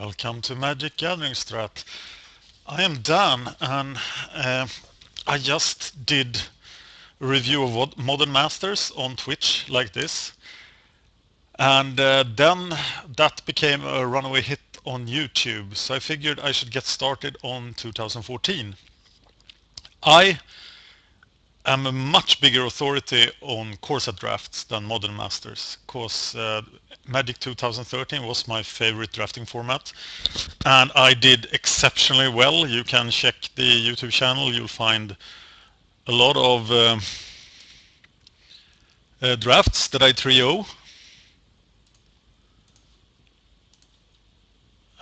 Welcome to MagicGatheringStrat. I am Dan, and I just did a review of Modern Masters on Twitch like this, and then that became a runaway hit on YouTube, so I figured I should get started on 2014. I am a much bigger authority on core set drafts than Modern Masters, because Magic 2013 was my favorite drafting format, and I did exceptionally well. You can check the YouTube channel, you'll find a lot of drafts that I 3-0.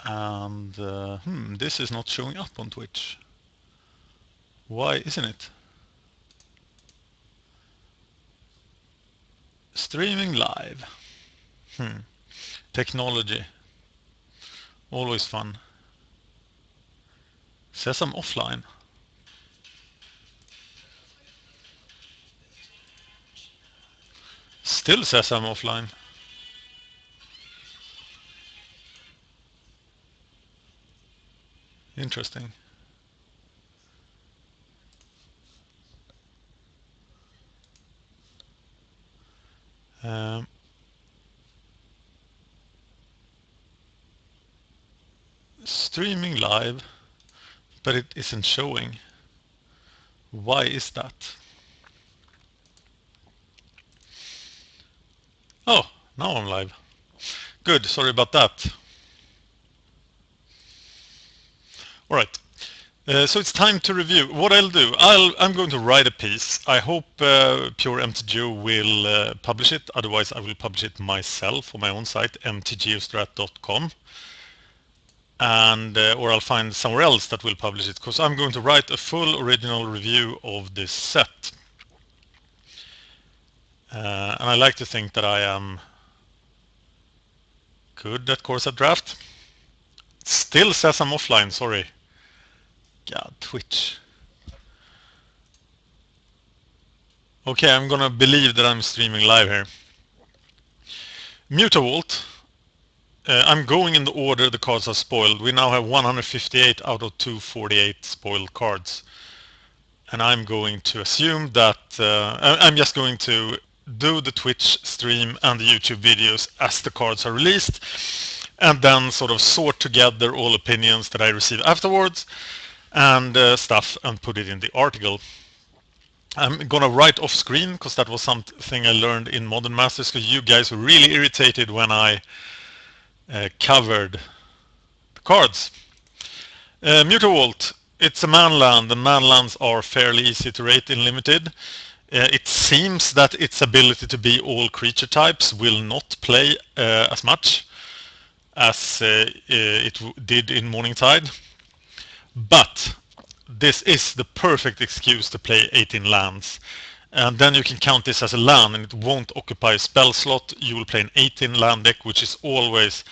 And this is not showing up on Twitch. Why isn't it? Streaming live. Technology. Always fun. Says I'm offline. Still says I'm offline. Interesting. Streaming live, but it isn't showing. Why is that? Oh, now I'm live. Good, sorry about that. All right, so it's time to review. What I'll do, I'm going to write a piece. I hope Pure MTGO will publish it. Otherwise, I will publish it myself on my own site, mtgostrat.com. And or I'll find somewhere else that will publish it, because I'm going to write a full original review of this set. And I like to think that I am good at core set draft. Still says I'm offline, sorry. God, Twitch. Okay, I'm gonna believe that I'm streaming live here. Mutavault. I'm going in the order the cards are spoiled. We now have 158 out of 248 spoiled cards. And I'm going to assume that I'm just going to do the Twitch stream and the YouTube videos as the cards are released, and then sort of sort together all opinions that I receive afterwards and stuff and put it in the article. I'm gonna write off screen because that was something I learned in Modern Masters, because you guys were really irritated when I covered the cards. Mutavault, it's a manland, and manlands are fairly easy to rate in limited. It seems that its ability to be all creature types will not play as much as it did in Morningtide. But this is the perfect excuse to play 18 lands. And then you can count this as a land, and it won't occupy a spell slot. You will play an 18 land deck, which is always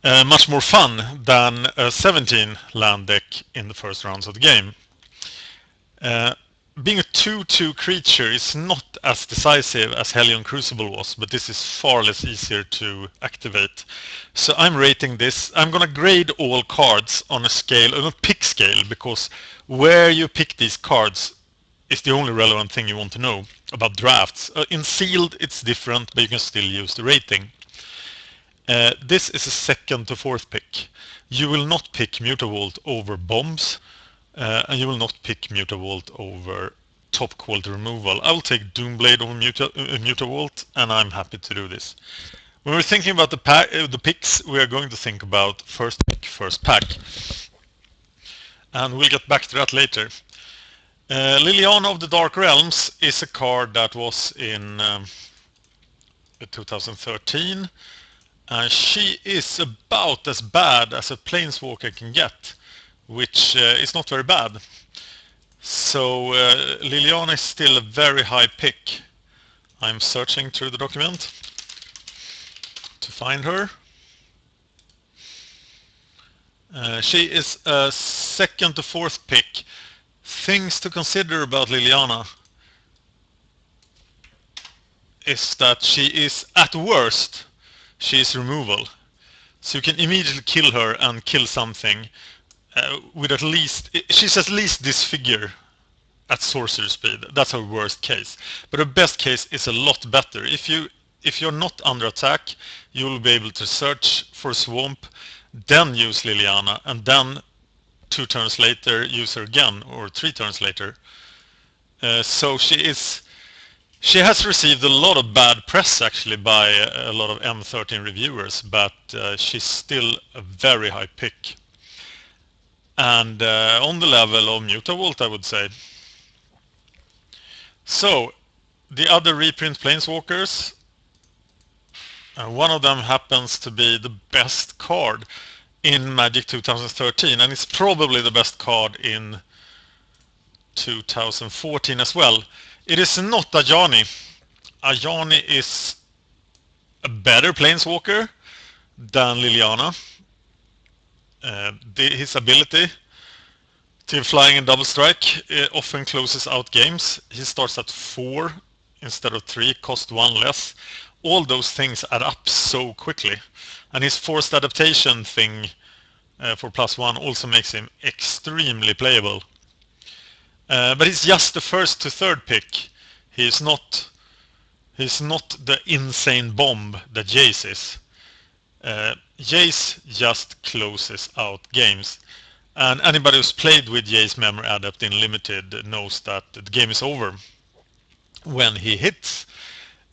much more fun than a 17 land deck in the first rounds of the game. Being a 2/2 creature is not as decisive as Hellion Crucible was, but this is far less easier to activate. So I'm rating this. I'm gonna grade all cards on a scale, on a pick scale, because where you pick these cards is the only relevant thing you want to know about drafts. In sealed, it's different, but you can still use the rating. This is a 2nd to 4th pick. You will not pick Mutavault over bombs. And you will not pick Mutavault over top quality removal. I will take Doomblade over Mutavault, and I'm happy to do this. When we're thinking about the picks, we are going to think about first pick, first pack. And we'll get back to that later. Liliana of the Dark Realms is a card that was in 2013. And she is about as bad as a Planeswalker can get, which is not very bad. So Liliana is still a very high pick. I'm searching through the document to find her. She is a 2nd to 4th pick. Things to consider about Liliana is that she is, at worst, she is removal. So you can immediately kill her and kill something with at least... She's at least this figure at sorcerer speed. That's her worst case. But her best case is a lot better. If you're not under attack, you'll be able to search for Swamp, then use Liliana, and then 2 turns later use her again, or 3 turns later. So she has received a lot of bad press actually by a lot of M13 reviewers, but she's still a very high pick. And on the level of Mutavault, I would say. So, the other reprint Planeswalkers, one of them happens to be the best card in Magic 2013, and it's probably the best card in 2014 as well. It is not Ajani. Ajani is a better Planeswalker than Liliana. His ability to flying and double strike often closes out games. He starts at 4 instead of 3, cost 1 less. All those things add up so quickly. And his forced adaptation thing for +1 also makes him extremely playable. But he's just the first to third pick. He's not the insane bomb that Jace is. Jace just closes out games. And anybody who's played with Jace Memory Adapt in Limited knows that the game is over when he hits,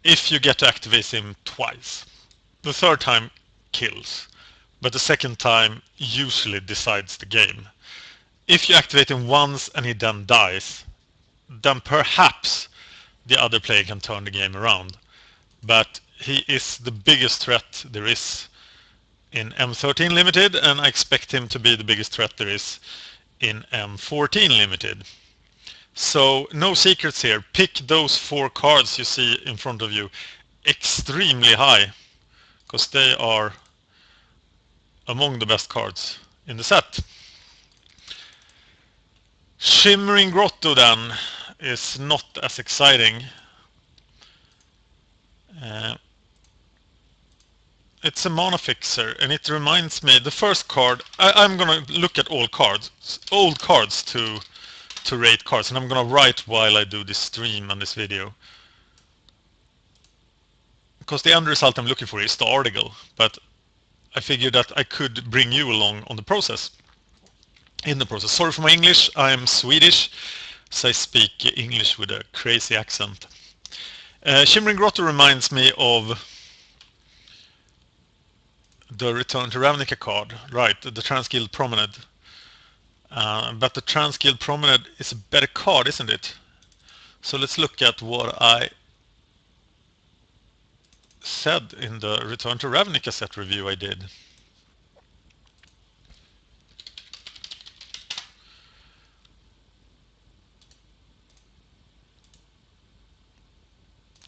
if you get to activate him twice. The third time kills, but the second time usually decides the game. If you activate him once and he then dies, then perhaps the other player can turn the game around. But he is the biggest threat there is in M13 Limited, and I expect him to be the biggest threat there is in M14 Limited. So no secrets here. Pick those 4 cards you see in front of you extremely high, because they are among the best cards in the set. Shimmering Grotto then is not as exciting. It's a mana fixer, and it reminds me, the first card, I'm gonna look at all cards, old cards to rate cards, and I'm gonna write while I do this stream and this video. Because the end result I'm looking for is the article, but I figured that I could bring you along on the process. In the process. Sorry for my English, I'm Swedish, so I speak English with a crazy accent. Shimmering Grotto reminds me of the Return to Ravnica card, right, the Transguild Promenade. But the Transguild Promenade is a better card, isn't it? So let's look at what I said in the Return to Ravnica set review I did.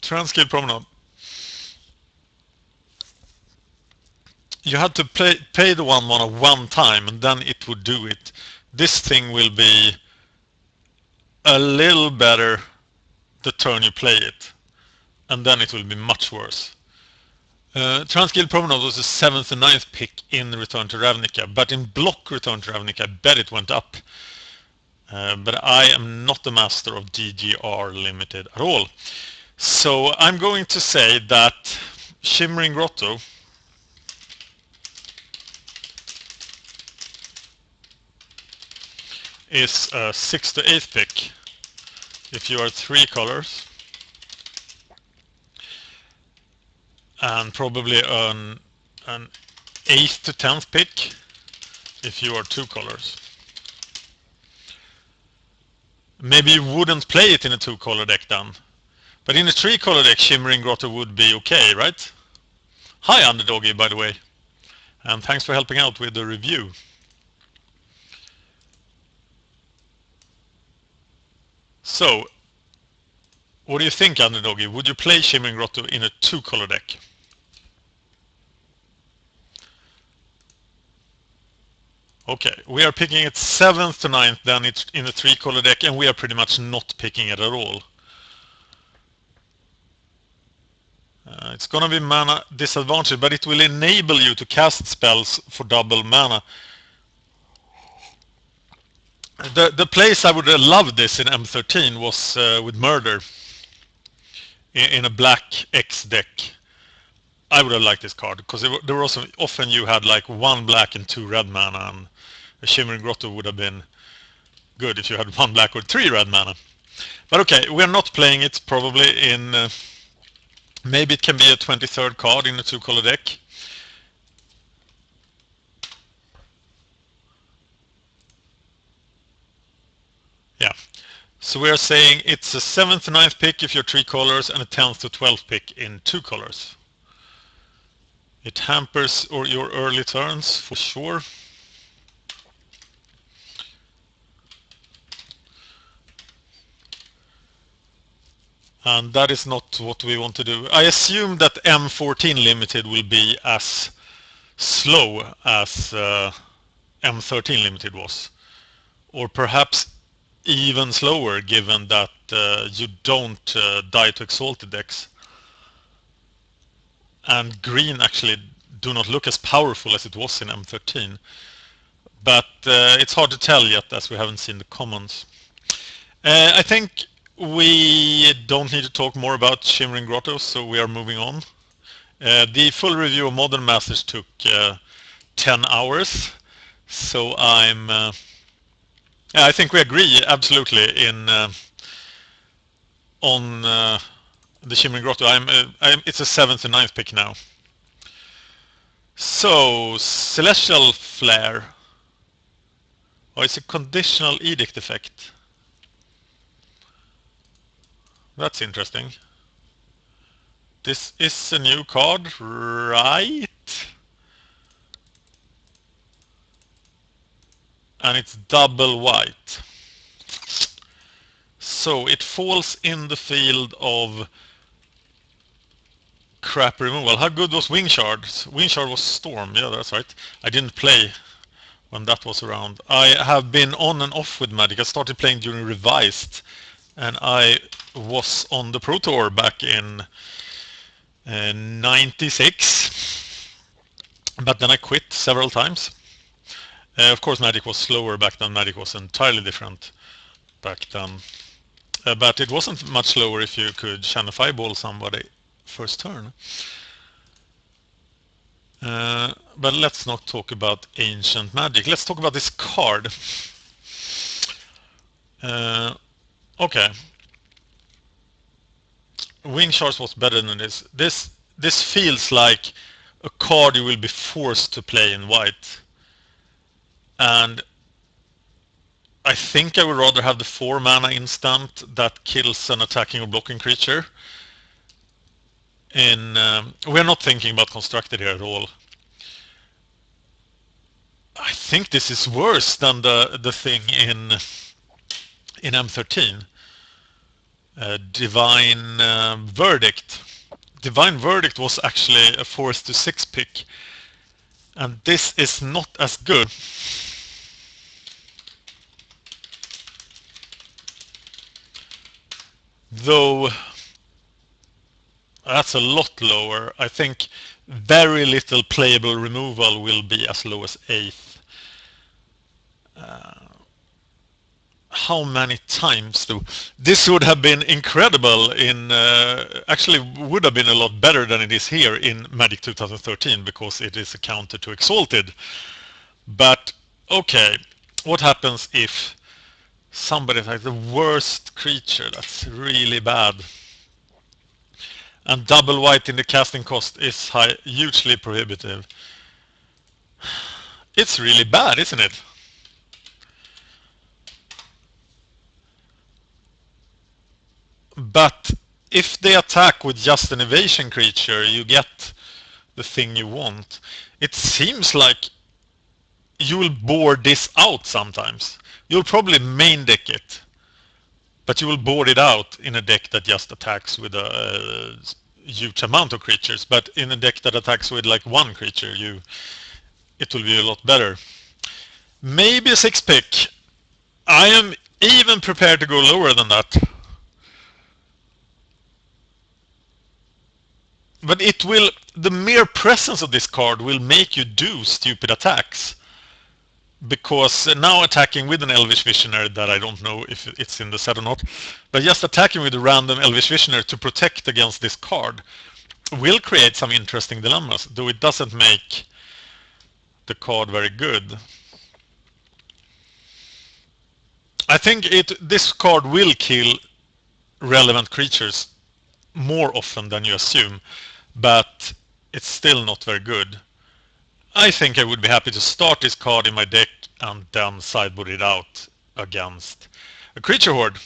Transguild Promenade. You had to pay the 1 mana 1 time, and then it would do it. This thing will be a little better the turn you play it, and then it will be much worse. Transguild Promenade was the 7th and 9th pick in Return to Ravnica, but in block Return to Ravnica I bet it went up. But I am not the master of DGR Limited at all. So I'm going to say that Shimmering Grotto is a 6th to 8th pick if you are 3 colors, and probably an 8th to 10th pick if you are 2 colors. Maybe you wouldn't play it in a 2-color deck then, but in a 3-color deck Shimmering Grotto would be okay, right? Hi Underdoggy, by the way, and thanks for helping out with the review. So, what do you think, Underdoggy? Would you play Shimmering Grotto in a 2-color deck? Okay, we are picking it 7th to 9th, then it's in a 3-color deck, and we are pretty much not picking it at all. It's gonna be mana disadvantage, but it will enable you to cast spells for double mana. The place I would have loved this in M13 was with Murder in a black X deck. I would have liked this card because there were also often you had like 1 black and 2 red mana, and a Shimmering Grotto would have been good if you had 1 black or 3 red mana. But okay, we're not playing it probably in... maybe it can be a 23rd card in a 2-color deck. Yeah. So we are saying it's a 7th to 9th pick if you're 3 colors and a 10th to 12th pick in 2 colors. It hampers your early turns for sure. And that is not what we want to do. I assume that M14 Limited will be as slow as M13 Limited was. Or perhaps even slower, given that you don't die to Exalted decks. And green actually do not look as powerful as it was in M13. But it's hard to tell yet, as we haven't seen the commons. I think we don't need to talk more about Shimmering Grottos, so we are moving on. The full review of Modern Masters took 10 hours, so I think we agree absolutely on the Shimmering Grotto. It's a 7th to 9th pick now. So, Celestial Flare. Oh, it's a conditional edict effect. That's interesting. This is a new card, right? And it's double white. So it falls in the field of crap removal. How good was Wing Shard? Wing Shard was Storm, yeah, that's right. I didn't play when that was around. I have been on and off with Magic. I started playing during Revised, and I was on the Pro Tour back in 96, but then I quit several times. Of course, Magic was slower back then. Magic was entirely different back then. But it wasn't much slower if you could channel Fireball somebody first turn. But let's not talk about Ancient Magic. Let's talk about this card. Okay. Wing Shards was better than this. This feels like a card you will be forced to play in white. And I think I would rather have the 4 mana instant that kills an attacking or blocking creature. We're not thinking about constructed here at all. I think this is worse than the thing in M13. Divine Verdict. Divine Verdict was actually a 4th to 6 pick, and this is not as good. Though that's a lot lower. I think very little playable removal will be as low as 8th. How many times though? This would have been incredible in actually would have been a lot better than it is here in Magic 2013, because it is a counter to Exalted. But okay, what happens if somebody has the worst creature that's really bad? And double white in the casting cost is hugely prohibitive. It's really bad, isn't it? But if they attack with just an evasion creature, you get the thing you want. It seems like you will board this out sometimes. You'll probably main deck it, but you will board it out in a deck that just attacks with a huge amount of creatures. But in a deck that attacks with like 1 creature, it will be a lot better. Maybe a 6 pick. I am even prepared to go lower than that. But it will, the mere presence of this card will make you do stupid attacks. Because now attacking with an Elvish Visionary that I don't know if it's in the set or not, but just attacking with a random Elvish Visionary to protect against this card will create some interesting dilemmas, though it doesn't make the card very good. I think this card will kill relevant creatures more often than you assume, but it's still not very good. I think I would be happy to start this card in my deck and then sideboard it out against a creature horde.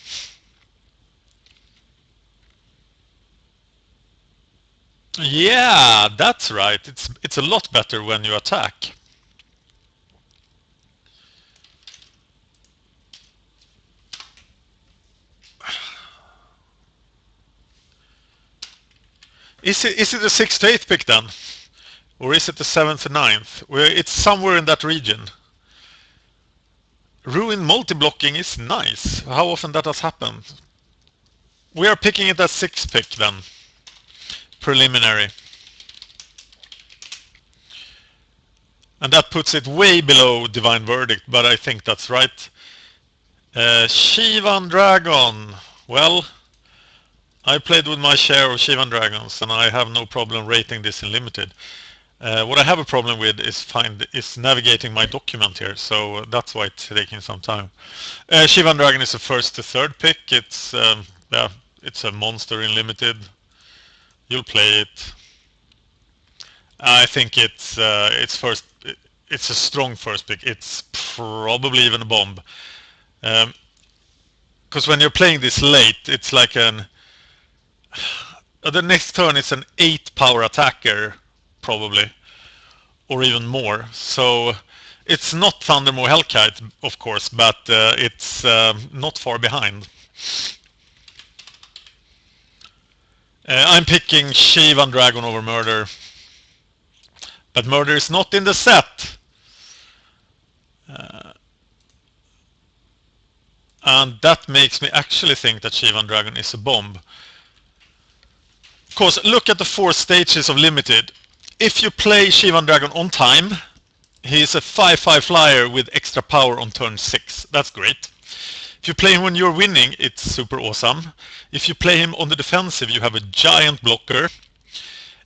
Yeah, that's right. It's a lot better when you attack. Is it the 6th to 8th pick then? Or is it the 7th to 9th? It's somewhere in that region. Ruin multi-blocking is nice. How often that has happened? We are picking it as 6th pick then. Preliminary. And that puts it way below Divine Verdict, but I think that's right. Shivan Dragon. Well, I played with my share of Shivan Dragons, and I have no problem rating this in limited. What I have a problem with is navigating my document here, so that's why it's taking some time. Shivan Dragon is a 1st to 3rd pick. It's it's a monster in limited. You'll play it. I think it's first. It's a strong first pick. It's probably even a bomb. Because when you're playing this late, it's like the next turn it's an 8 power attacker, probably, or even more. So it's not Thundermaw Hellkite, of course, but it's not far behind. I'm picking Shivan Dragon over Murder. But Murder is not in the set. And that makes me actually think that Shivan Dragon is a bomb. Of course, look at the 4 stages of limited. If you play Shivan Dragon on time, he's a 5/5 flyer with extra power on turn 6. That's great. If you play him when you're winning, it's super awesome. If you play him on the defensive, you have a giant blocker.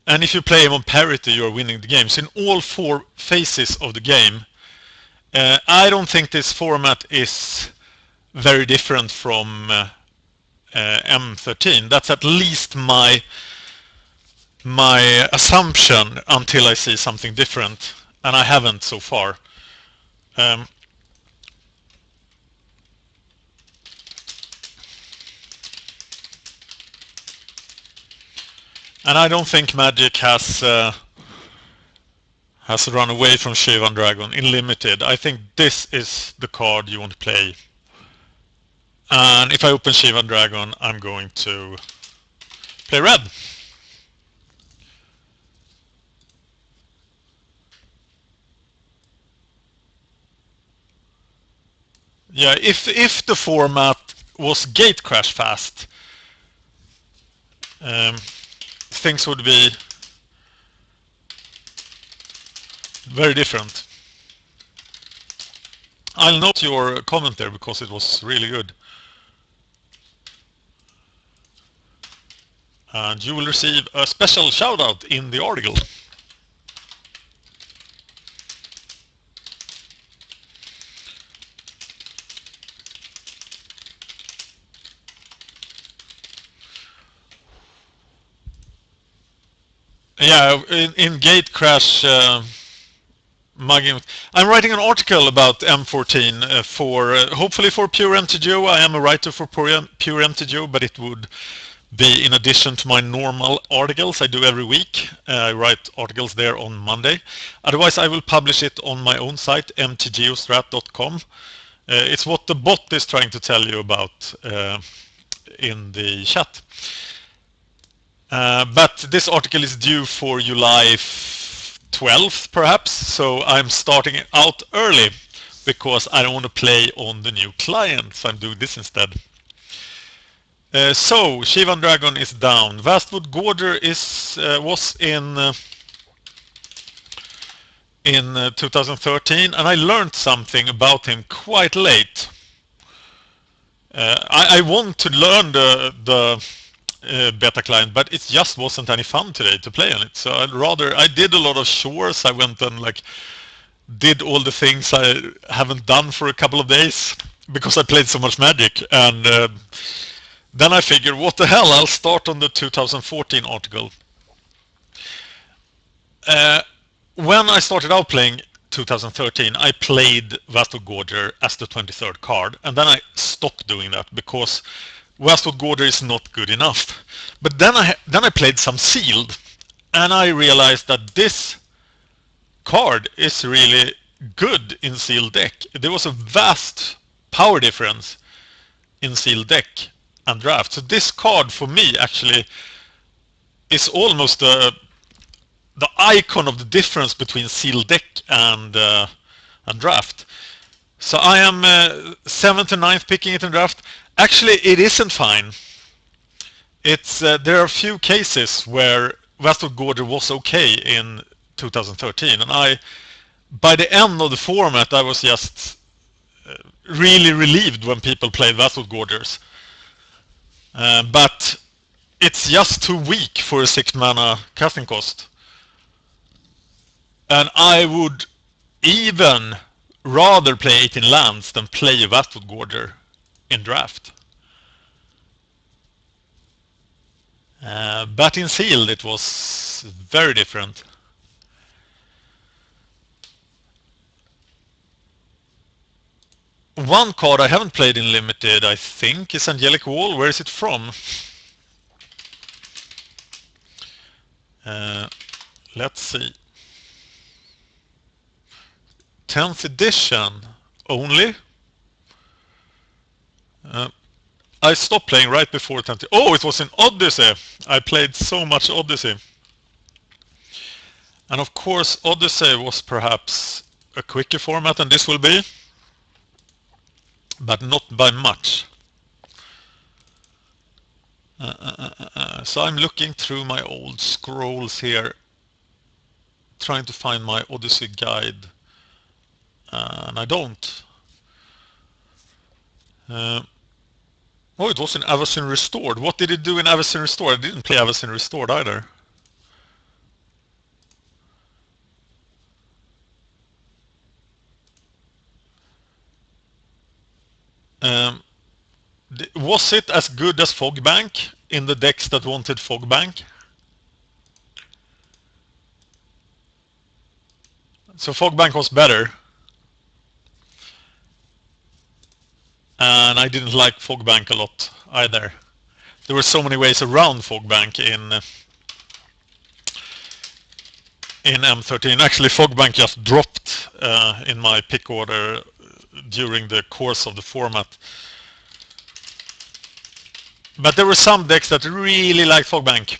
And if you play him on parity, you're winning the game. So in all 4 phases of the game, I don't think this format is very different from M13. That's at least my assumption until I see something different, and I haven't so far. And I don't think Magic has run away from Shivan Dragon in limited. I think this is the card you want to play. And if I open Shivan Dragon, I'm going to play red. Yeah, if the format was gate crash fast, things would be very different. I'll note your comment there because it was really good. And you will receive a special shout out in the article. Yeah, in gate crash mugging. I'm writing an article about M14 for hopefully for Pure MTGO. I am a writer for Pure MTGO, but it would be in addition to my normal articles I do every week. I write articles there on Monday. Otherwise, I will publish it on my own site, mtgostrat.com. It's what the bot is trying to tell you about in the chat. But this article is due for July 12th, perhaps, so I'm starting out early because I don't want to play on the new client, so I'm doing this instead. So Shivan Dragon is down. Vastwood Gorger was in 2013, and I learned something about him quite late. I want to learn the beta client, but it just wasn't any fun today to play on it. So I did a lot of chores. I went and did all the things I haven't done for a couple of days because I played so much Magic. And then I figured, what the hell, I'll start on the 2014 article. When I started out playing 2013, I played Vastwood Gorger as the 23rd card, and then I stopped doing that because Vastwood Gorger is not good enough. But then I played some Sealed, and I realized that this card is really good in Sealed deck. There was a vast power difference in Sealed deck and draft. So this card for me actually is almost the icon of the difference between Sealed deck and draft. So I am 7th and 9th picking it in draft. Actually, it isn't fine. It's there are a few cases where Vastwood Gorger was okay in 2013, and by the end of the format, I was just really relieved when people played Vastwood Gorgers. But it's just too weak for a 6 mana casting cost. And I would even rather play 18 lands than play a Vastwood Gorger in draft. But in Sealed it was very different. One card I haven't played in Limited, I think, is Angelic Wall. Where is it from? Let's see. 10th edition only. I stopped playing right before 10th. Oh, it was in Odyssey. I played so much Odyssey. And of course, Odyssey was perhaps a quicker format than this will be, but not by much. So I'm looking through my old scrolls here, trying to find my Odyssey guide, and I don't. Oh, it was in Avacyn Restored. What did it do in Avacyn Restored? I didn't play Avacyn Restored either. Was it as good as Fogbank in the decks that wanted Fogbank? So Fogbank was better. And I didn't like Fogbank a lot either. There were so many ways around Fogbank in M13. Actually, Fogbank just dropped in my pick order during the course of the format. But there were some decks that really liked Fogbank.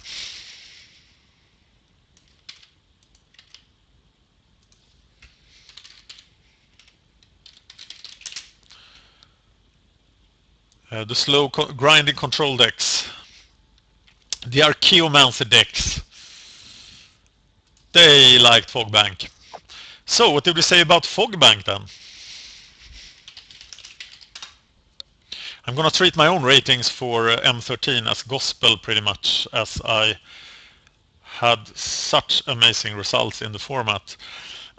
The slow grinding control decks. The Archaeomancer decks. They liked Fogbank. So what did we say about Fogbank then? I'm gonna treat my own ratings for M13 as gospel pretty much, as I had such amazing results in the format.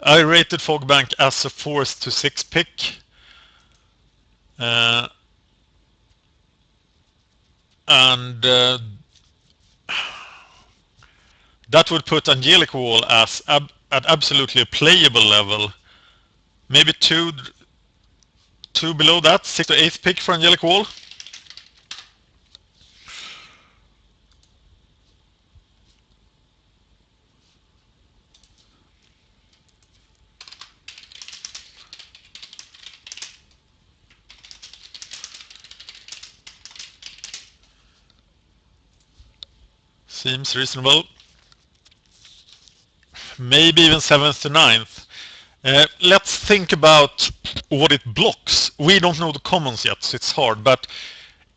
I rated Fogbank as a 4th to 6th pick. And that would put Angelic Wall as at absolutely a playable level. Maybe two below that, 6th to 8th pick for Angelic Wall. Seems reasonable. Maybe even 7th to 9th. Let's think about what it blocks. We don't know the commons yet, so it's hard. But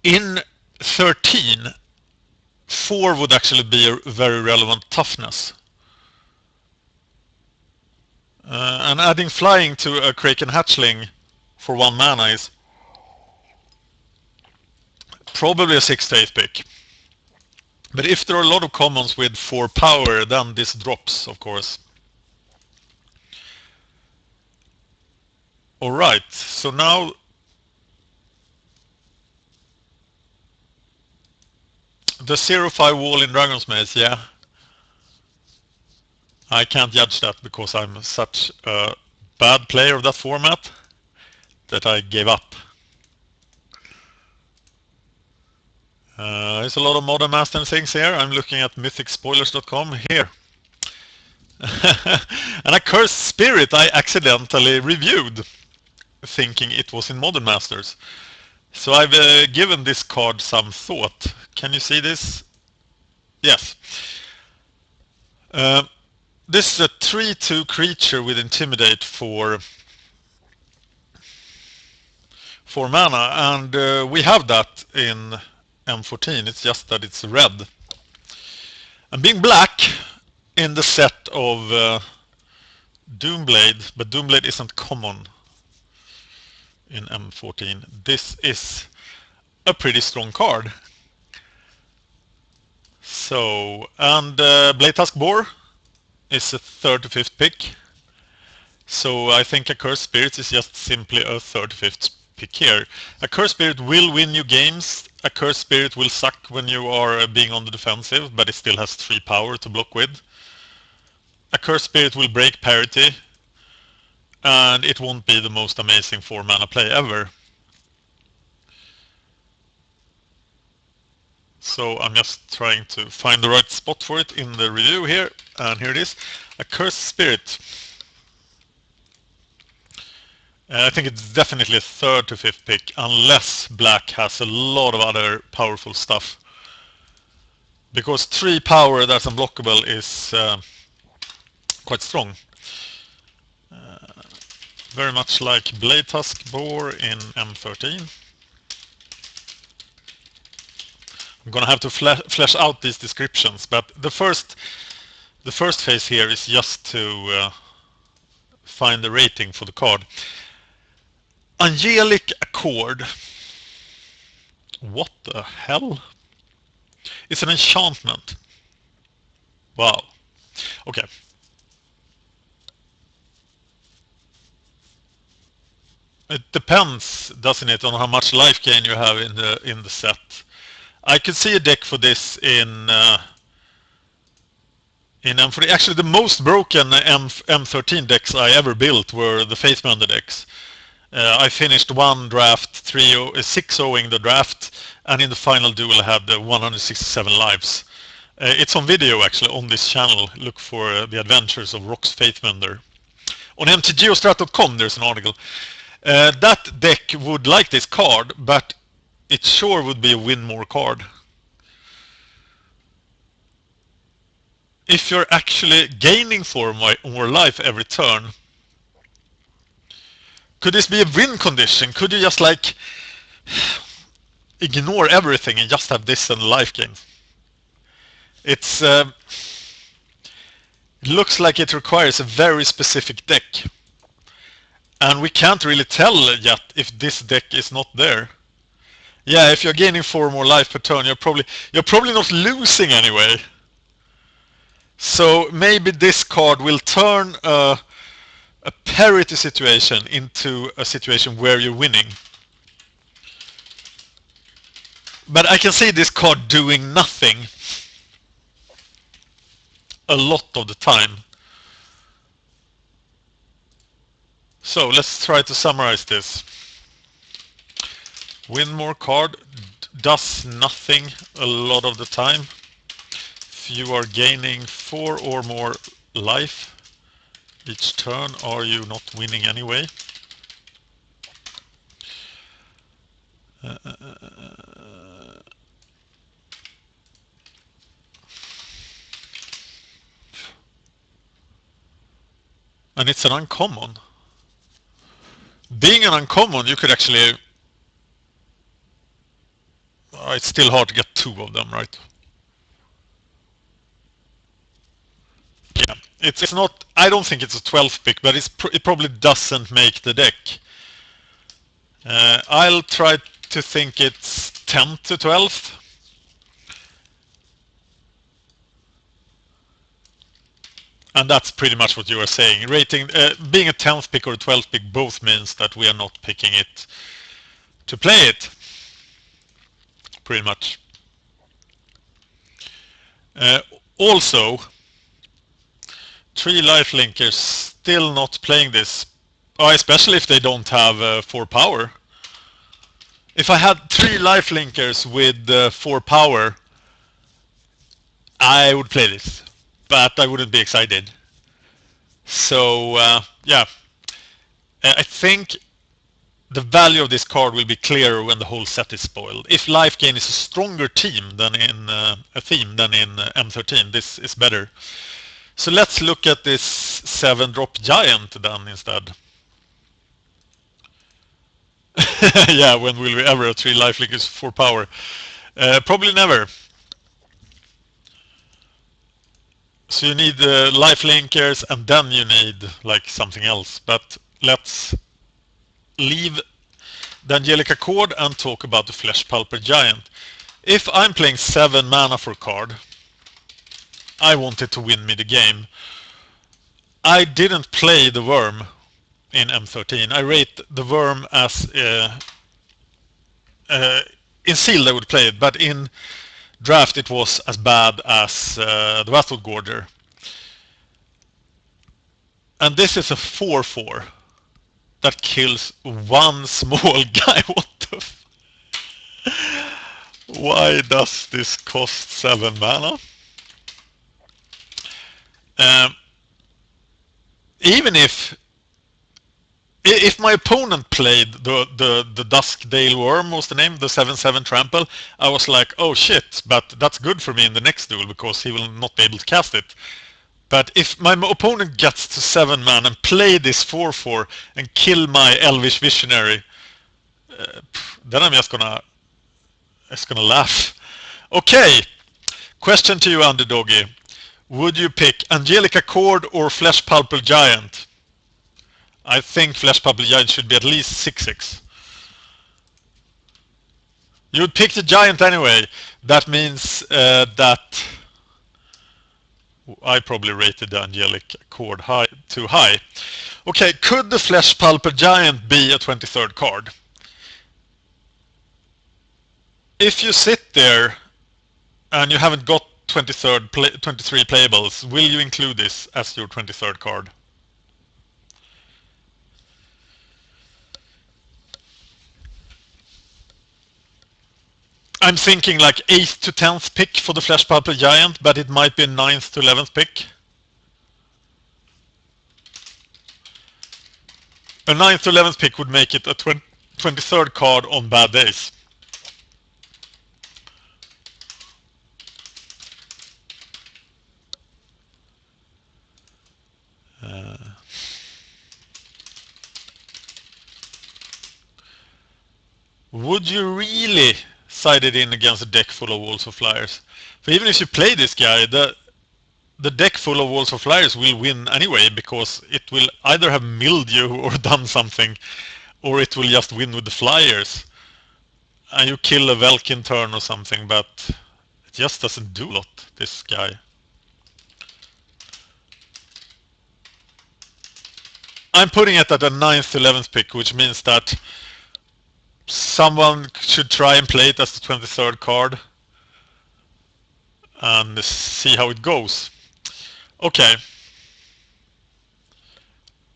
in 13, 4 would actually be a very relevant toughness. And adding flying to a Kraken Hatchling for 1 mana is probably a 6th to 8th pick. But if there are a lot of commons with 4 power, then this drops, of course. Alright, so now the 0/5 wall in Dragon's Maze, yeah. I can't judge that because I'm such a bad player of that format that I gave up. There's a lot of Modern Master things here. I'm looking at mythicspoilers.com here. And a Cursed Spirit I accidentally reviewed, thinking it was in Modern Masters. So I've given this card some thought. Can you see this? Yes. This is a 3/2 creature with Intimidate for 4 mana, and we have that in M14. It's just that it's red. And being black in the set of Doomblade, but Doomblade isn't common in M14. This is a pretty strong card. So, and Blade Tusk Boar is a 3rd to 5th pick. So I think a Cursed Spirit is just simply a 3rd to 5th pick here. A Cursed Spirit will win you games. A Cursed Spirit will suck when you are being on the defensive, but it still has 3 power to block with. A Cursed Spirit will break parity, and it won't be the most amazing 4 mana play ever. So I'm just trying to find the right spot for it in the review here, and here it is. A Cursed Spirit. I think it's definitely a 3rd to 5th pick, unless black has a lot of other powerful stuff. Because 3 power that's unblockable is quite strong. Very much like Blade Tusk Boar in M13. I'm gonna have to flesh out these descriptions, but the first phase here is just to find the rating for the card. Angelic Accord. What the hell? It's an enchantment. Wow. Okay. It depends, doesn't it, on how much life gain you have in the set. I could see a deck for this in M3. Actually, the most broken M13 decks I ever built were the Faithbender decks. I finished one draft 6-0ing the draft, and in the final duel I had 167 lives. It's on video actually on this channel. Look for the adventures of Rox Faithbender. On mtgostrat.com there's an article. That deck would like this card, but it sure would be a win more card. If you're actually gaining 4 more life every turn, could this be a win condition? Could you just like ignore everything and just have this and life gain? It looks like it requires a very specific deck, and we can't really tell yet if this deck is not there. Yeah, if you're gaining 4 more life per turn, you're probably not losing anyway. So maybe this card will turn a parity situation into a situation where you're winning. But I can see this card doing nothing a lot of the time. So let's try to summarize this. Win more card does nothing a lot of the time. If you are gaining 4 or more life each turn, are you not winning anyway? And it's an uncommon. Being an uncommon, you could actually... It's still hard to get 2 of them, right? Yeah, it's not. I don't think it's a 12th pick, but it probably doesn't make the deck. I'll try to think it's 10th to 12th. And that's pretty much what you are saying. Rating being a 10th pick or a 12th pick both means that we are not picking it to play it. Pretty much. Also, 3 lifelinkers still not playing this. Especially if they don't have 4 power. If I had 3 lifelinkers with 4 power, I would play this. But I wouldn't be excited. So, yeah. I think the value of this card will be clearer when the whole set is spoiled. If life gain is a stronger team than in M13, this is better. So let's look at this 7-drop giant then instead. Yeah, when will we ever have 3 lifelinkers 4 power? Probably never. So you need lifelinkers and then you need like something else. But let's leave the Angelic Accord and talk about the Flesh Pulper Giant. If I'm playing 7 mana for a card, I want it to win me the game. I didn't play the Worm in M13. I rate the Worm as in Sealed I would play it, but in Draft it was as bad as the Battle Gorger. And this is a 4/4 that kills 1 small guy. What the Why does this cost 7 mana? Even if my opponent played the Duskdale Worm, was the name, the 7/7 trample, I was like, oh shit, but that's good for me in the next duel because he will not be able to cast it. But if my opponent gets to 7 mana and play this 4/4 and kill my Elvish Visionary, then I'm just gonna laugh. Okay, question to you, Underdoggy. Would you pick Angelic Accord or Flesh Pulper Giant? I think Flesh Pulper Giant should be at least 6/6. You would pick the Giant anyway. That means that I probably rated the Angelic Accord too high. Okay, could the Flesh Pulper Giant be a 23rd card? If you sit there and you haven't got 23 playables, will you include this as your 23rd card? I'm thinking like 8th to 10th pick for the Flesh Pulper Giant, but it might be a 9th to 11th pick. A 9th to 11th pick would make it a 23rd card on bad days. Would you really side it in against a deck full of Walls of Flyers? For even if you play this guy, the deck full of Walls of Flyers will win anyway, because it will either have milled you or done something, or it will just win with the Flyers. And you kill a Velkin turn or something, but it just doesn't do a lot, this guy. I'm putting it at a 9th to 11th pick, which means that someone should try and play it as the 23rd card and see how it goes. Okay.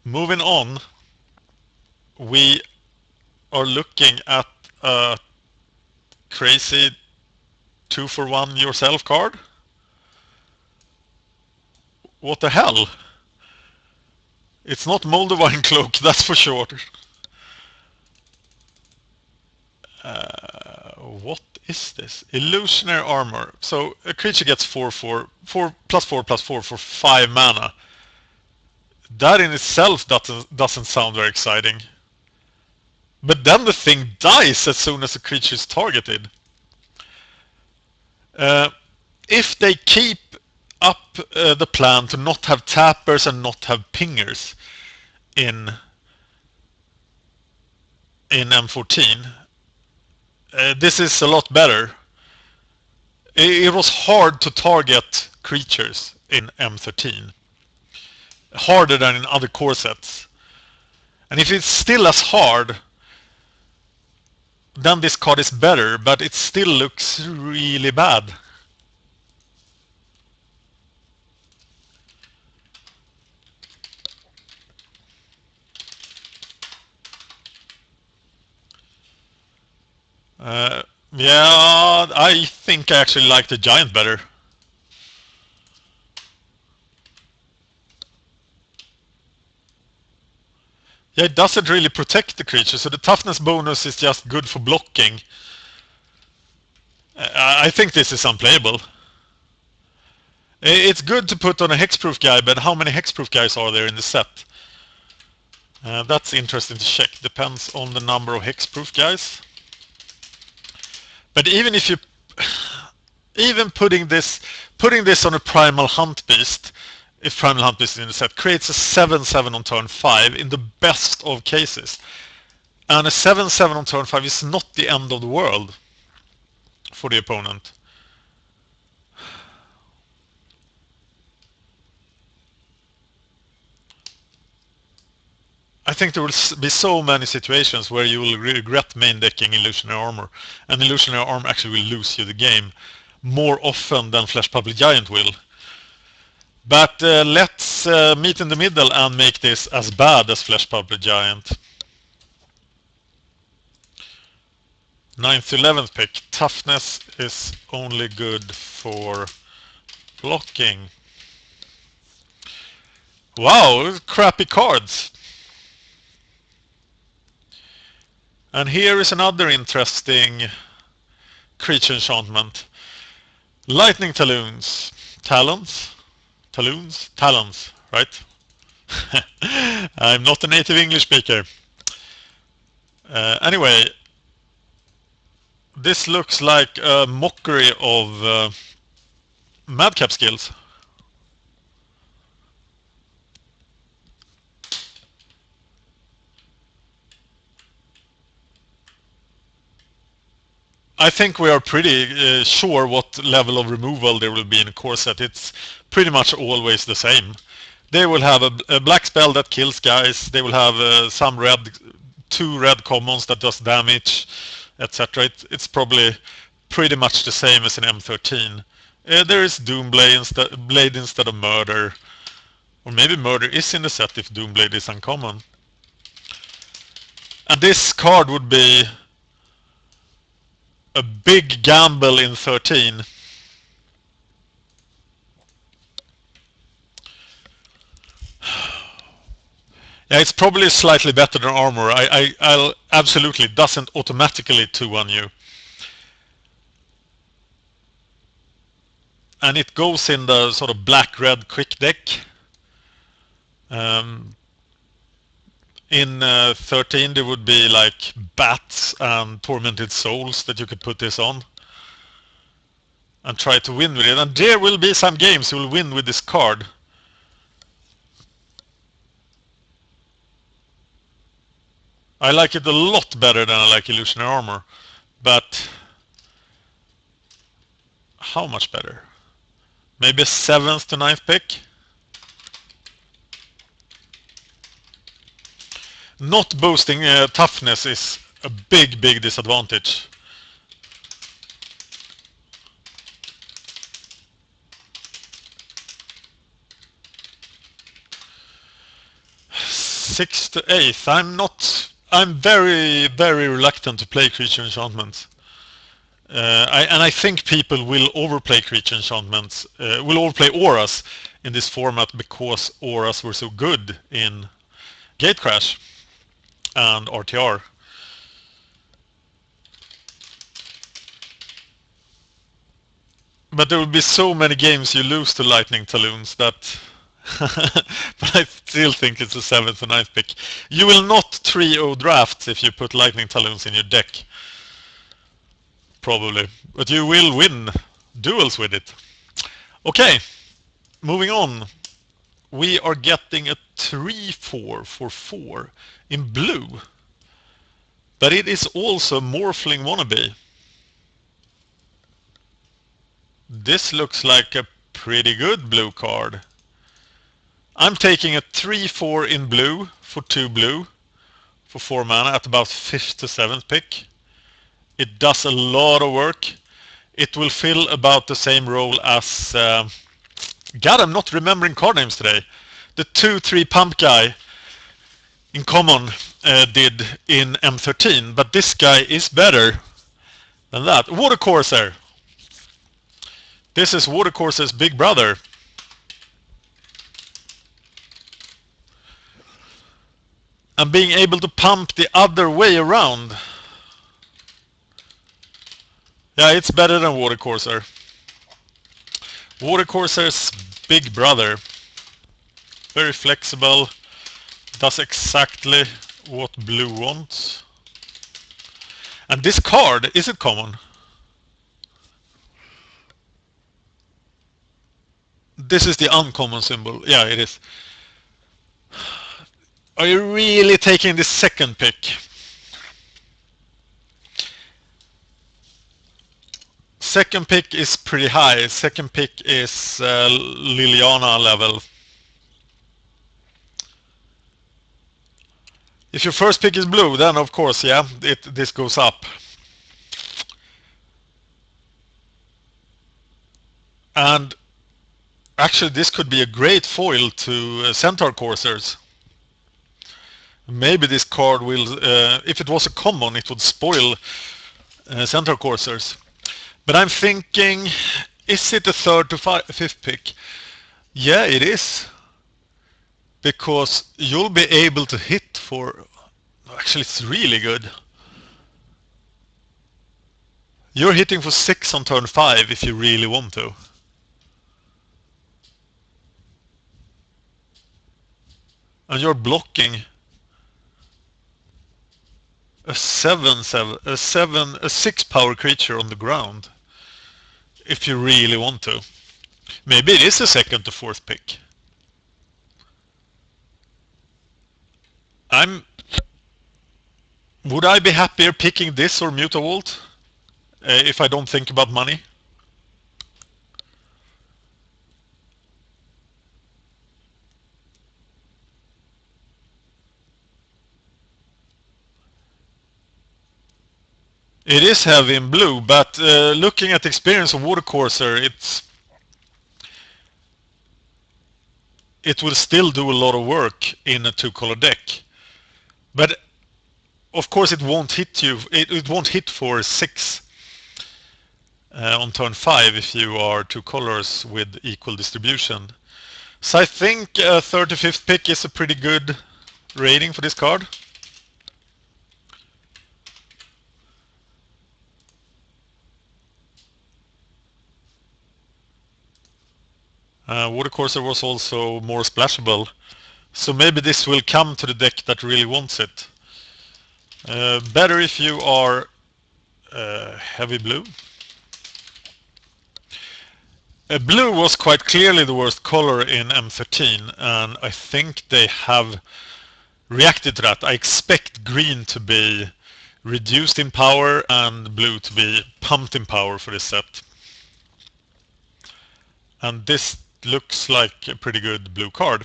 Moving on, we are looking at a crazy 2-for-1 yourself card. What the hell? It's not Moldavine Cloak, that's for sure. What is this? Illusionary Armor. So a creature gets 4/4 +4/+4 for 5 mana. That in itself doesn't sound very exciting. But then the thing dies as soon as a creature is targeted. If they keep up the plan to not have tappers and not have pingers in M14, this is a lot better. It was hard to target creatures in M13, harder than in other core sets. And if it's still as hard, then this card is better, but it still looks really bad. Yeah, I think I actually like the giant better. Yeah, it doesn't really protect the creature, so the toughness bonus is just good for blocking. I think this is unplayable. It's good to put on a hexproof guy, but how many hexproof guys are there in the set? That's interesting to check. Depends on the number of hexproof guys. But even if you, even putting this on a primal hunt beast, if primal hunt beast is in the set, creates a 7/7 on turn 5 in the best of cases. And a 7/7 on turn 5 is not the end of the world for the opponent. I think there will be so many situations where you will regret main decking Illusionary Armor, and Illusionary Armor actually will lose you the game more often than Flesh Puppet Giant will. But let's meet in the middle and make this as bad as Flesh Puppet Giant. 9th to 11th pick. Toughness is only good for blocking. Wow, crappy cards. And here is another interesting creature enchantment. Lightning Talons. Talons, right? I'm not a native English speaker. Anyway, this looks like a mockery of madcap skills. I think we are pretty sure what level of removal there will be in a core set. It's pretty much always the same. They will have a black spell that kills guys. They will have some two red commons that does damage, etc. It's probably pretty much the same as in M13. There is Doomblade instead of Murder. Or maybe Murder is in the set if Doomblade is uncommon. And this card would be a big gamble in 13. Yeah, it's probably slightly better than armor. I'll absolutely doesn't automatically 2-1 you. And it goes in the sort of black-red quick deck. In 13 there would be like bats and tormented souls that you could put this on and try to win with it. And there will be some games you will win with this card. I like it a lot better than I like Illusionary Armor, but how much better? Maybe a 7th to 9th pick? Not boosting toughness is a big disadvantage. Sixth to 8th. I'm very reluctant to play creature enchantments. And I think people will overplay creature enchantments, will overplay auras in this format because auras were so good in Gatecrash and RTR. But there will be so many games you lose to Lightning Talons that but I still think it's a 7th or 9th pick. You will not 3-0 drafts if you put Lightning Talons in your deck. Probably. But you will win duels with it. Okay, moving on. We are getting a 3/4 for 4 in blue. But it is also Morphling Wannabe. This looks like a pretty good blue card. I'm taking a 3/4 in blue for 2 blue for 4 mana at about 5th to 7th pick. It does a lot of work. It will fill about the same role as... God, I'm not remembering card names today. The 2/3 pump guy in common did in M13, but this guy is better than that. Watercourser. This is Watercourser's big brother. And being able to pump the other way around. Yeah, it's better than Watercourser. Watercourser's big brother. Very flexible. Does exactly what blue wants. And this card, is it common? This is the uncommon symbol. Yeah, it is. Are you really taking the second pick? Second pick is pretty high. Second pick is Liliana level. If your first pick is blue, then of course, yeah, this goes up. And actually, this could be a great foil to Centaur Coursers. Maybe this card will, if it was a common, it would spoil Centaur Coursers. But I'm thinking, is it a 3rd to 5th pick? Yeah, it is. Because you'll be able to hit for... Actually, it's really good. You're hitting for 6 on turn 5 if you really want to. And you're blocking a 6 power creature on the ground. If you really want to. Maybe it is a 2nd to 4th pick. Would I be happier picking this or Mutavault if I don't think about money? It is heavy in blue, but looking at the experience of Watercourser, it will still do a lot of work in a 2-color deck. But of course it won't hit you. It won't hit for 6 on turn 5 if you are 2 colors with equal distribution. So I think 3rd to 5th pick is a pretty good rating for this card. Watercourser was also more splashable. So maybe this will come to the deck that really wants it. Better if you are heavy blue. Blue was quite clearly the worst color in M13, and I think they have reacted to that. I expect green to be reduced in power and blue to be pumped in power for this set. And this looks like a pretty good blue card.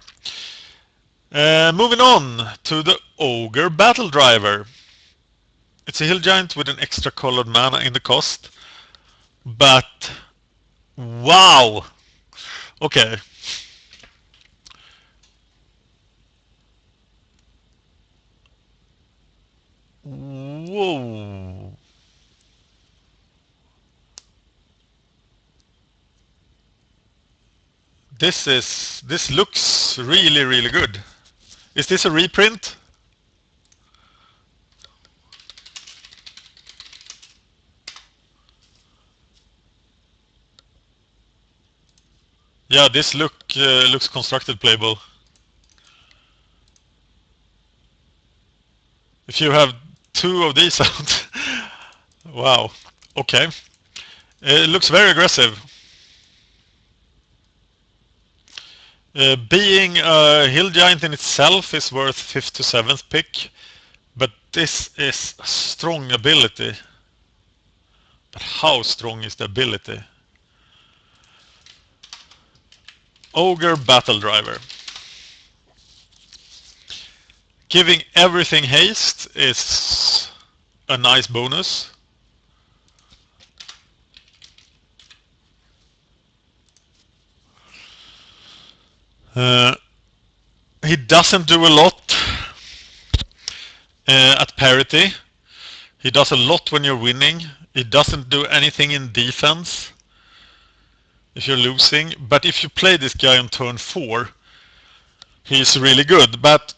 Moving on to the Ogre Battle Driver. It's a hill giant with an extra colored mana in the cost. But wow! Okay. Whoa. This looks really, really good. Is this a reprint? Yeah, this looks constructed playable. If you have 2 of these out. Wow. Okay. It looks very aggressive. Being a hill giant in itself is worth 5th to 7th pick, but this is a strong ability. But how strong is the ability? Ogre Battle Driver. Giving everything haste is a nice bonus. He doesn't do a lot at parity. He does a lot when you're winning. He doesn't do anything in defense if you're losing. But if you play this guy on turn 4, he's really good. But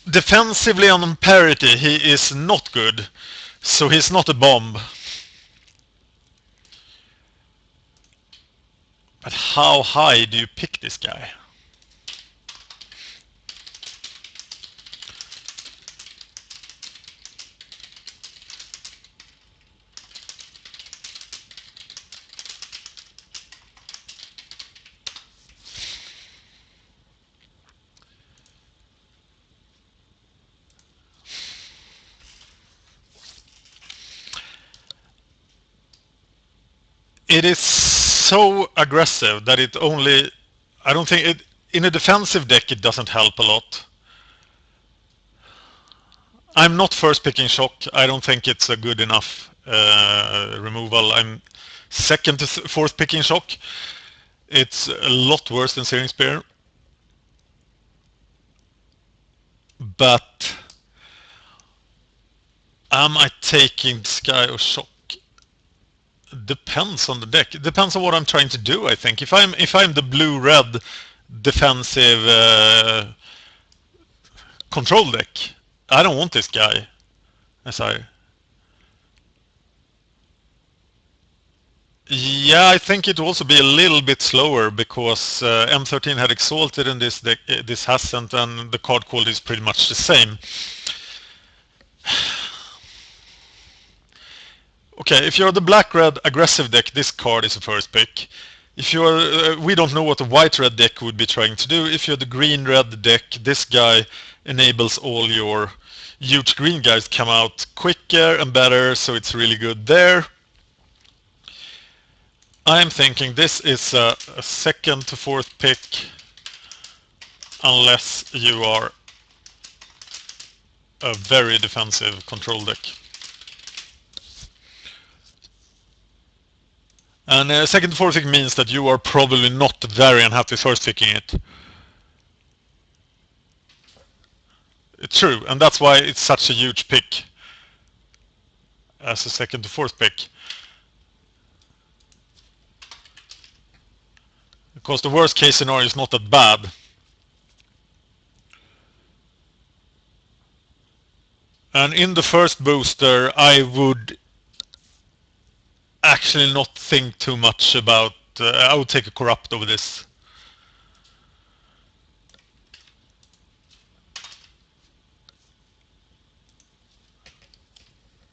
defensively on parity, he is not good. So he's not a bomb. But how high do you pick this guy? It is so aggressive that it only... I don't think it... In a defensive deck it doesn't help a lot. I'm not first picking Shock. I don't think it's a good enough removal. I'm second to 4th picking Shock. It's a lot worse than Searing Spear. But am I taking Sky or Shock? Depends on the deck. It depends on what I'm trying to do, I think. If I'm the blue-red defensive control deck, I don't want this guy. Yeah, I think it will also be a little bit slower because M13 had Exalted and this deck, this hasn't, and the card quality is pretty much the same. Okay, if you're the black-red aggressive deck, this card is a first pick. If you're, we don't know what the white-red deck would be trying to do. If you're the green-red deck, this guy enables all your huge green guys come out quicker and better, so it's really good there. I'm thinking this is a 2nd to 4th pick, unless you are a very defensive control deck. And 2nd to 4th pick means that you are probably not very unhappy first picking it. It's true, and that's why it's such a huge pick as a 2nd to 4th pick. Because the worst case scenario is not that bad. And in the first booster, I would actually not think too much about... I would take a Corrupt over this.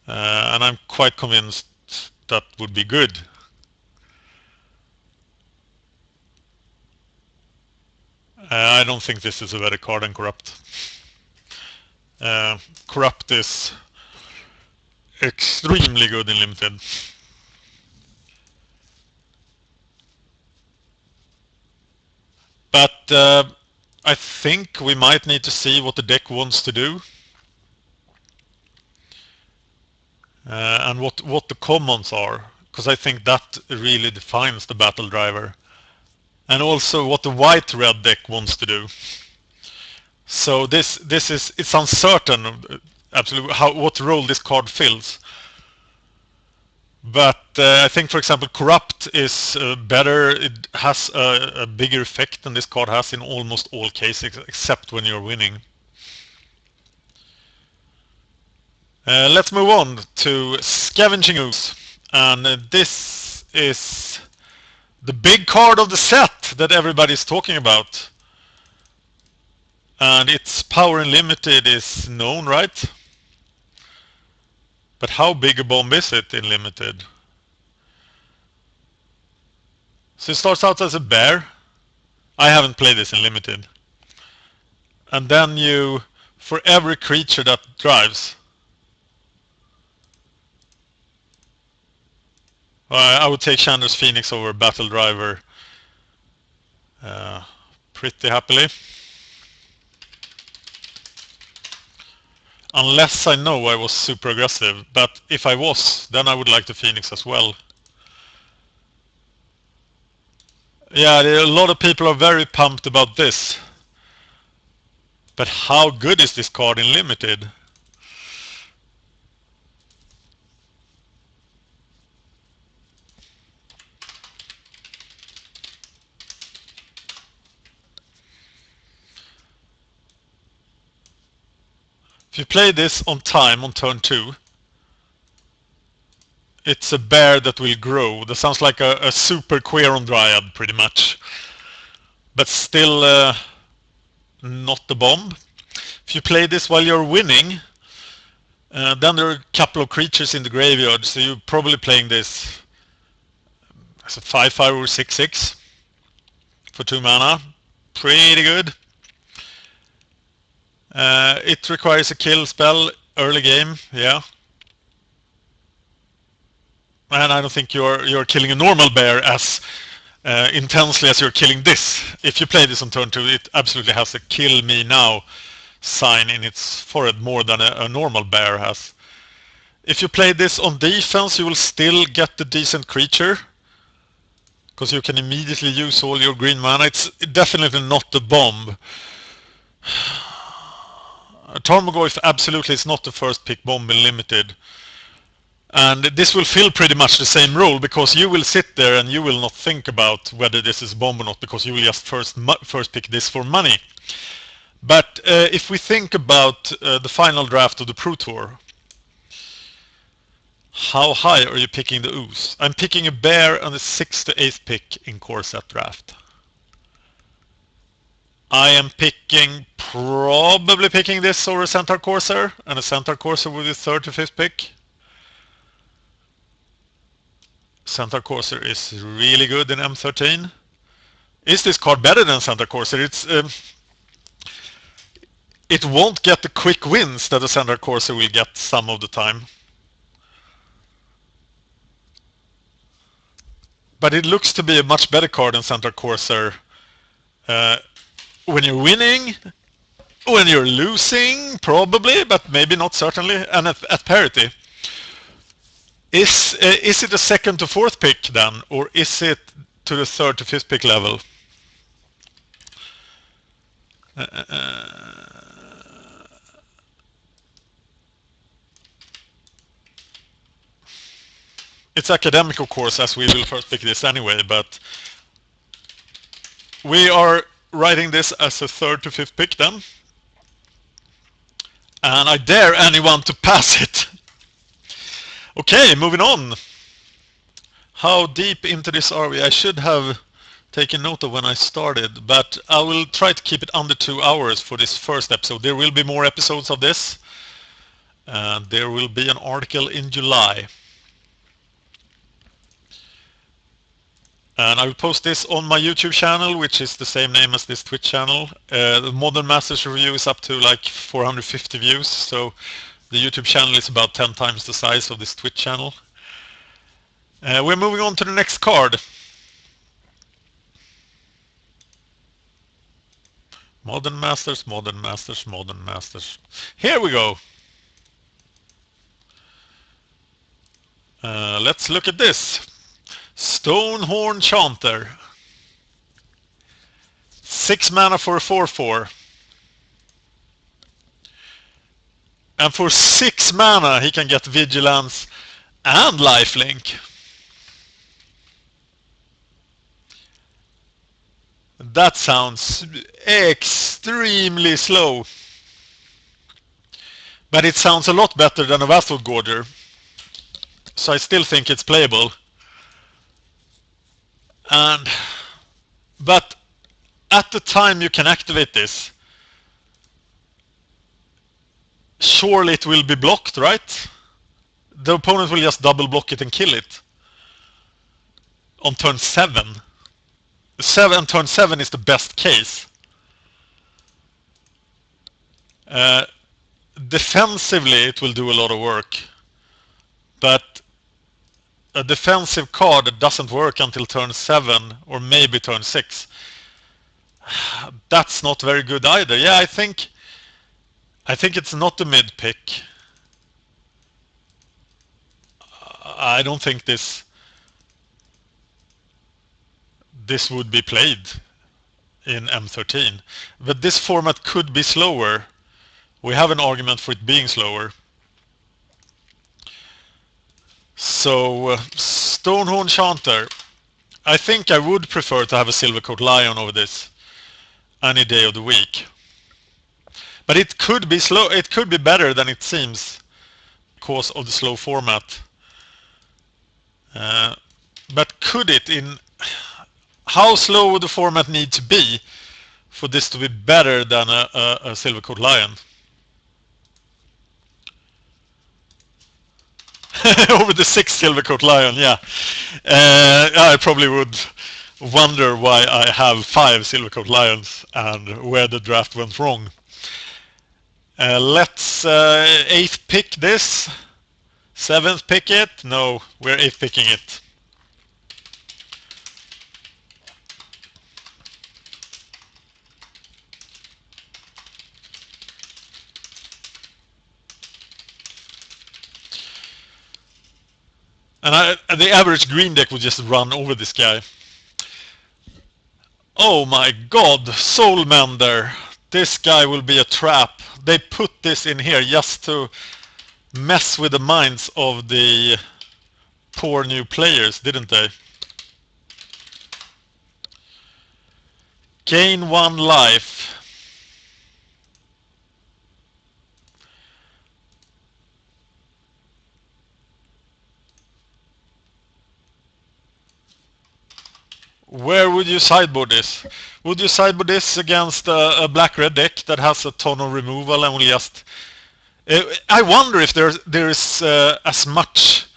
And I'm quite convinced that would be good. I don't think this is a better card than Corrupt. Corrupt is extremely good in Limited. But I think we might need to see what the deck wants to do. And what the commons are. Because I think that really defines the battle driver. And also what the white-red deck wants to do. So this is, it's uncertain absolutely what role this card fills. But I think, for example, Corrupt is better. It has a bigger effect than this card has in almost all cases, except when you're winning. Let's move on to Scavenging Ooze. And this is the big card of the set that everybody's talking about. And its power in Limited is known, right? But how big a bomb is it in Limited? So it starts out as a bear. I haven't played this in limited. And then you, for every creature that drives, I would take Chandra's Phoenix over Battle Driver pretty happily. Unless I know I was super aggressive, but if I was, then I would like the Phoenix as well. Yeah, a lot of people are very pumped about this. But how good is this card in limited? If you play this on time on turn 2, it's a bear that will grow. That sounds like a super Queron Dryad pretty much. But still not the bomb. If you play this while you're winning, then there are a couple of creatures in the graveyard, so you're probably playing this as a 5/5 or 6/6 for 2 mana. Pretty good. It requires a kill spell early game, yeah. And I don't think you're killing a normal bear as intensely as you're killing this. If you play this on turn 2, it absolutely has a kill me now sign in its forehead more than a normal bear has. If you play this on defense, you will still get the decent creature, because you can immediately use all your green mana. It's definitely not the bomb. Tarmogoyf absolutely is not the first pick bomb in limited. And this will fill pretty much the same role, because you will sit there and you will not think about whether this is a bomb or not, because you will just first pick this for money. But if we think about the final draft of the Pro Tour, how high are you picking the ooze? I'm picking a bear on the 6th to 8th pick in core set draft. I am probably picking this over a Centaur Corsair, and a Centaur Corsair with the 3rd to 5th pick. Centaur Corsair is really good in M13. Is this card better than Centaur Corsair? It won't get the quick wins that a Centaur Corsair will get some of the time. But it looks to be a much better card than Centaur Corsair when you're winning, when you're losing, probably, but maybe not certainly, and at parity. Is it a 2nd to 4th pick then, or is it to the 3rd to 5th pick level? It's academic, of course, as we will first pick this anyway, but we are writing this as a 3rd to 5th pick then. And I dare anyone to pass it. Okay, moving on. How deep into this are we? I should have taken note of when I started, but I will try to keep it under 2 hours for this first episode. There will be more episodes of this. And there will be an article in July. And I will post this on my YouTube channel, which is the same name as this Twitch channel. The Modern Masters review is up to like 450 views, so the YouTube channel is about 10 times the size of this Twitch channel. We're moving on to the next card. Modern Masters, Modern Masters, Modern Masters. Here we go. Let's look at this. Stonehorn Chanter. 6 mana for a 4/4. And for 6 mana he can get Vigilance and Lifelink. That sounds extremely slow. But it sounds a lot better than a Vassal Gorger. So I still think it's playable. But at the time you can activate this, surely it will be blocked, right? The opponent will just double block it and kill it on turn 7. turn 7 is the best case. Defensively, it will do a lot of work. But a defensive card that doesn't work until turn 7 or maybe turn 6, that's not very good either. Yeah, I think it's not a mid pick. I don't think this would be played in M13. But this format could be slower. We have an argument for it being slower. So, Stonehorn Chanter. I think I would prefer to have a Silvercoat Lion over this any day of the week. But it could be slow. It could be better than it seems because of the slow format. But could it in... How slow would the format need to be for this to be better than a Silvercoat Lion? Over the 6 Silvercoat Lion, yeah. I probably would wonder why I have 5 Silvercoat Lions and where the draft went wrong. Let's 8th pick this. 7th pick it. No, we're 8th picking it. And the average green deck would just run over this guy. Oh my god, Soulmender. This guy will be a trap. They put this in here just to mess with the minds of the poor new players, didn't they? Gain 1 life. Where would you sideboard this? Would you sideboard this against a black-red deck that has a ton of removal and will just... I wonder if there is as much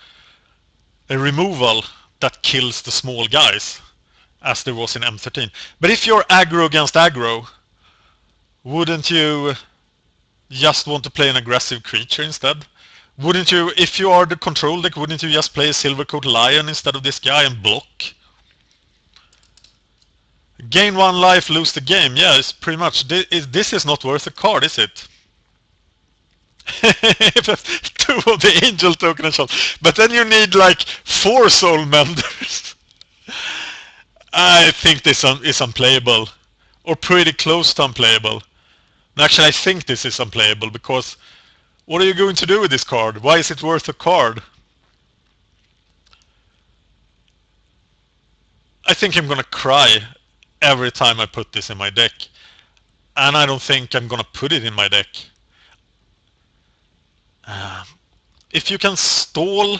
a removal that kills the small guys as there was in M13. But if you're aggro against aggro, wouldn't you just want to play an aggressive creature instead? Wouldn't you, if you are the control deck, wouldn't you just play a Silvercoat Lion instead of this guy and block? Gain 1 life, lose the game. Yeah, it's pretty much... This is not worth a card, is it? 2 of the Angel token and shot. But then you need like 4 Soulmenders. I think this is unplayable. Or pretty close to unplayable. And actually, I think this is unplayable because... What are you going to do with this card? Why is it worth a card? I think I'm gonna cry every time I put this in my deck. And I don't think I'm gonna put it in my deck. If you can stall...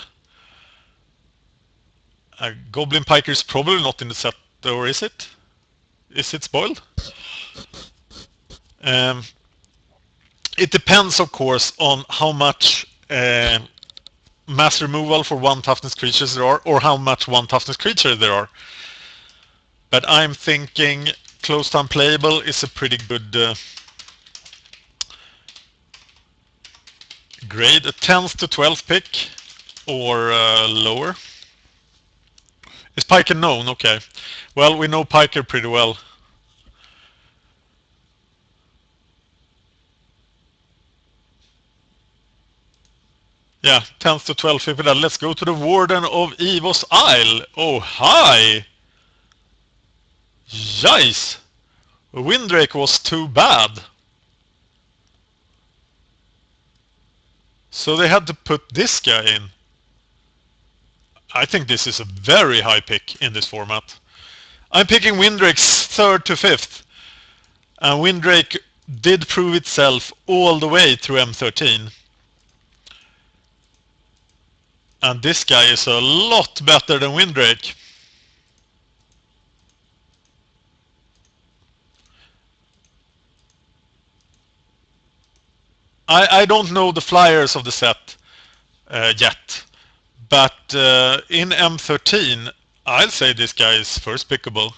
Goblin Piker is probably not in the set, or is it? Is it spoiled? It depends, of course, on how much mass removal for 1 toughness creatures there are, or how much 1 toughness creature there are. But I'm thinking close to unplayable is a pretty good grade. A 10th to 12th pick or lower. Is Piker known? Okay. Well, we know Piker pretty well. Yeah, 10th to 12th pick. Let's go to the Warden of Evo's Isle. Oh, hi! Yikes! Windrake was too bad. So they had to put this guy in. I think this is a very high pick in this format. I'm picking Windrake's 3rd to 5th. And Windrake did prove itself all the way through M13. And this guy is a lot better than Windrake. I don't know the flyers of the set yet, but in M13 I'll say this guy is first pickable.